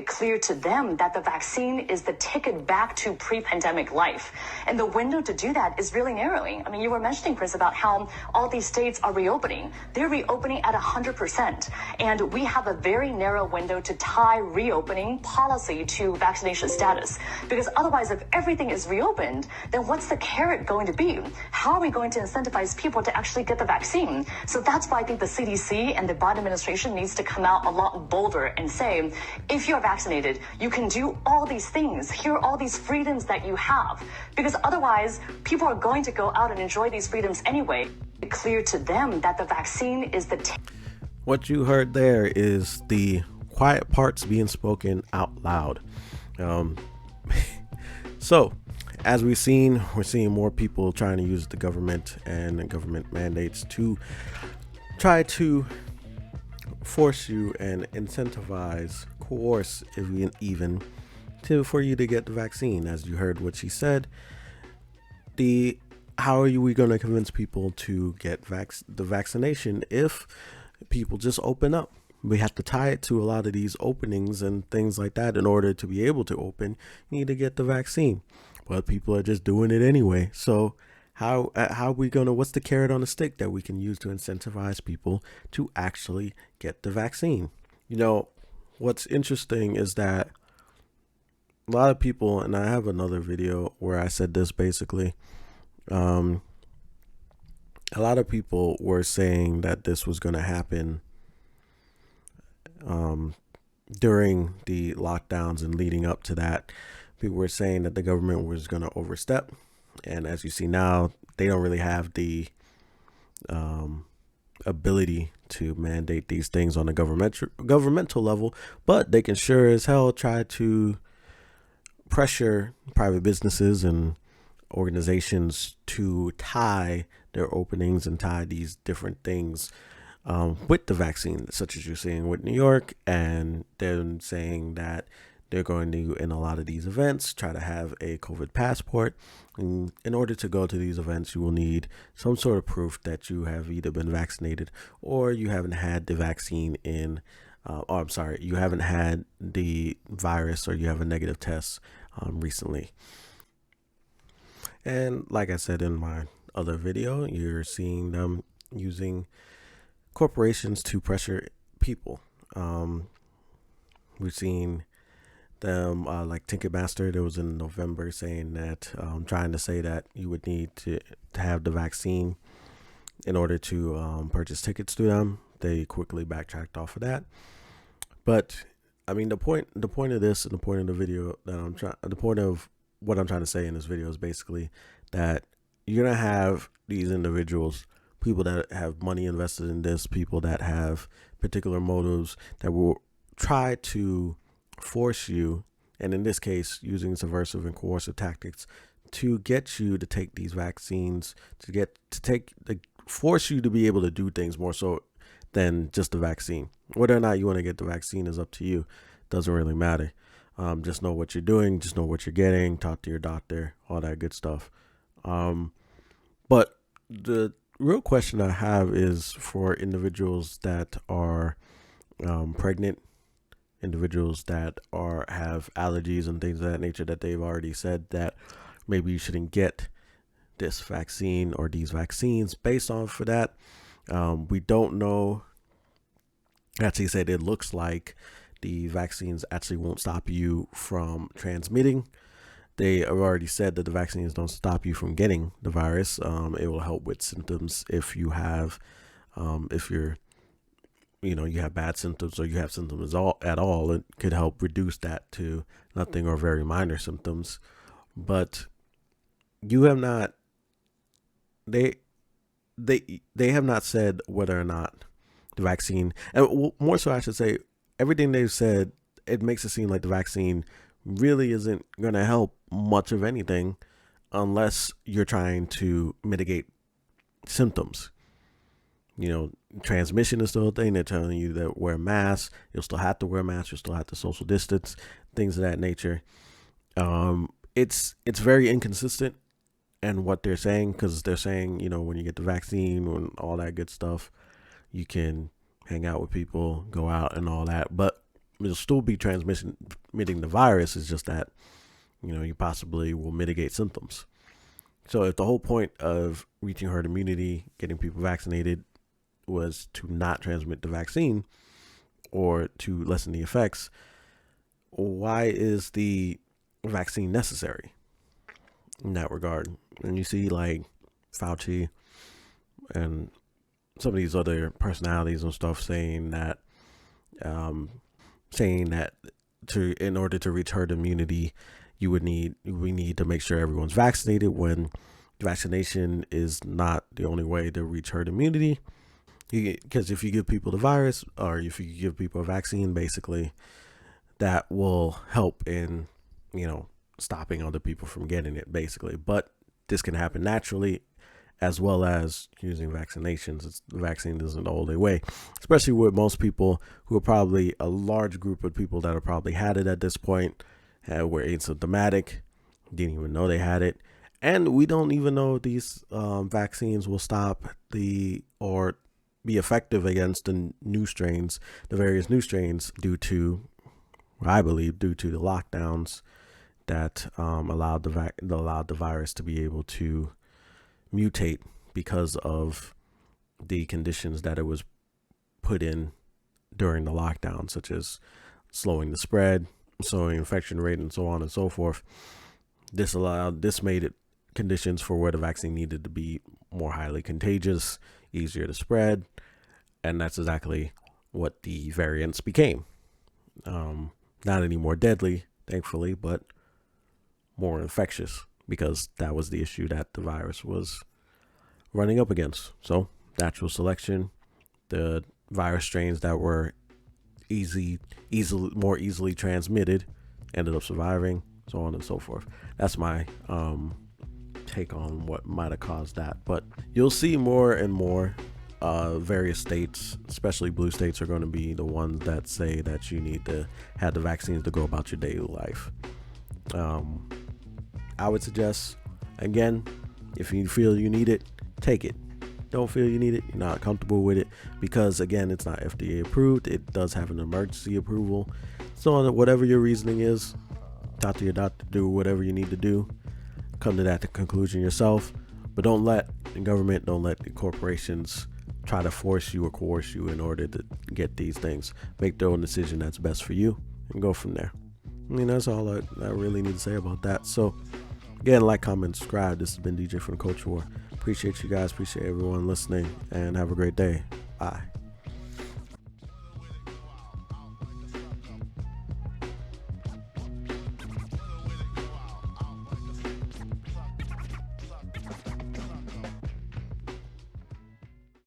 clear to them that the vaccine is the ticket back to pre-pandemic life. And the window to do that is really narrowing. I mean, you were mentioning, Chris, about how all these states are reopening. They're reopening at 100%. And we have a very narrow window to tie reopening policy to vaccination status. Because otherwise, if everything is reopened, then what's the carrot going to be? How are we going to incentivize people to actually get the vaccine? So that's why I think the CDC and the Biden administration needs to come out a lot bolder and say, if you're vaccinated, you can do all these things. Here are all these freedoms that you have. Because otherwise, people are going to go out and enjoy these freedoms anyway. It's clear to them that the vaccine is the... What you heard there is the quiet parts being spoken out loud. So, as we're seeing more people trying to use the government and government mandates to try to force you and incentivize, coerce, even for you to get the vaccine. As you heard what she said, how are we going to convince people to get the vaccination if people just open up? We have to tie it to a lot of these openings and things like that. In order to be able to open, you need to get the vaccine, but people are just doing it anyway. So how are we gonna, what's the carrot on the stick that we can use to incentivize people to actually get the vaccine? You know, what's interesting is that a lot of people, and I have another video where I said this basically, a lot of people were saying that this was going to happen during the lockdowns and leading up to that. People were saying that the government was going to overstep. And as you see now, they don't really have the ability to mandate these things on a governmental level, but they can sure as hell try to pressure private businesses and organizations to tie their openings and tie these different things with the vaccine, such as you're seeing with New York. And they're saying that they're going to, in a lot of these events, try to have a COVID passport. And in order to go to these events, you will need some sort of proof that you have either been vaccinated or you haven't had the vaccine you haven't had the virus, or you have a negative test recently. And like I said in my other video, you're seeing them using corporations to pressure people. We've seen them like Ticketmaster. There was in November saying that trying to say that you would need to have the vaccine in order to purchase tickets to them. They quickly backtracked off of that. But I mean, the point of this and the point of the video that the point of what I'm trying to say in this video is basically that you're gonna have these individuals, people that have money invested in this, people that have particular motives that will try to force you, and in this case using subversive and coercive tactics, to get you to take these vaccines, force you to be able to do things more so than just the vaccine. Whether or not you want to get the vaccine is up to you. Doesn't really matter. Just know what you're doing, just know what you're getting, talk to your doctor, all that good stuff. But the real question I have is for individuals that are pregnant, individuals that have allergies and things of that nature, that they've already said that maybe you shouldn't get this vaccine or these vaccines based on for that. We don't know. Actually said it looks like the vaccines actually won't stop you from transmitting. They have already said that the vaccines don't stop you from getting the virus. It will help with symptoms if you have, you have bad symptoms or you have symptoms at all. It could help reduce that to nothing or very minor symptoms. But you have not. They have not said whether or not the vaccine, and more so I should say, everything they've said, it makes it seem like the vaccine really isn't going to help much of anything unless you're trying to mitigate symptoms. Transmission is still a thing. They're telling you that wear masks. You'll still have to wear masks. You'll still have to social distance, things of that nature. It's very inconsistent in what they're saying, because they're saying, when you get the vaccine and all that good stuff, you can hang out with people, go out and all that. But you'll still be transmitting the virus. It's just that, you possibly will mitigate symptoms. So if the whole point of reaching herd immunity, getting people vaccinated, was to not transmit the vaccine or to lessen the effects, why is the vaccine necessary in that regard? And you see like Fauci and some of these other personalities and stuff saying that in order to reach herd immunity, we need to make sure everyone's vaccinated, when vaccination is not the only way to reach herd immunity. Because if you give people the virus, or if you give people a vaccine, basically, that will help in, stopping other people from getting it, basically. But this can happen naturally, as well as using vaccinations. The vaccine isn't the only way, especially with most people who are probably a large group of people that have probably had it at this point, were asymptomatic, didn't even know they had it. And we don't even know if these vaccines will stop or be effective against the various new strains, due to the lockdowns that allowed the virus to be able to mutate because of the conditions that it was put in during the lockdown, such as slowing the spread, slowing infection rate, and so on and so forth. This made it conditions for where the vaccine needed to be more highly contagious, easier to spread, and that's exactly what the variants became. Not any more deadly, thankfully, but more infectious, because that was the issue that the virus was running up against. So natural selection, the virus strains that were more easily transmitted ended up surviving, so on and so forth. That's my take on what might have caused that. But you'll see more and more various states, especially blue states, are going to be the ones that say that you need to have the vaccines to go about your daily life. I would suggest, again, if you feel you need it, take it. Don't feel you need it, you're not comfortable with it, because again, it's not FDA approved. It does have an emergency approval. So whatever your reasoning is, talk to your doctor, do whatever you need to do, come to that conclusion yourself. But don't let the government, don't let the corporations try to force you or coerce you in order to get these things. Make their own decision that's best for you and go from there. I mean, that's all I really need to say about that. So again, like, comment, subscribe. This has been DJ from the Culture War. Appreciate you guys. Appreciate everyone listening, and have a great day. Bye.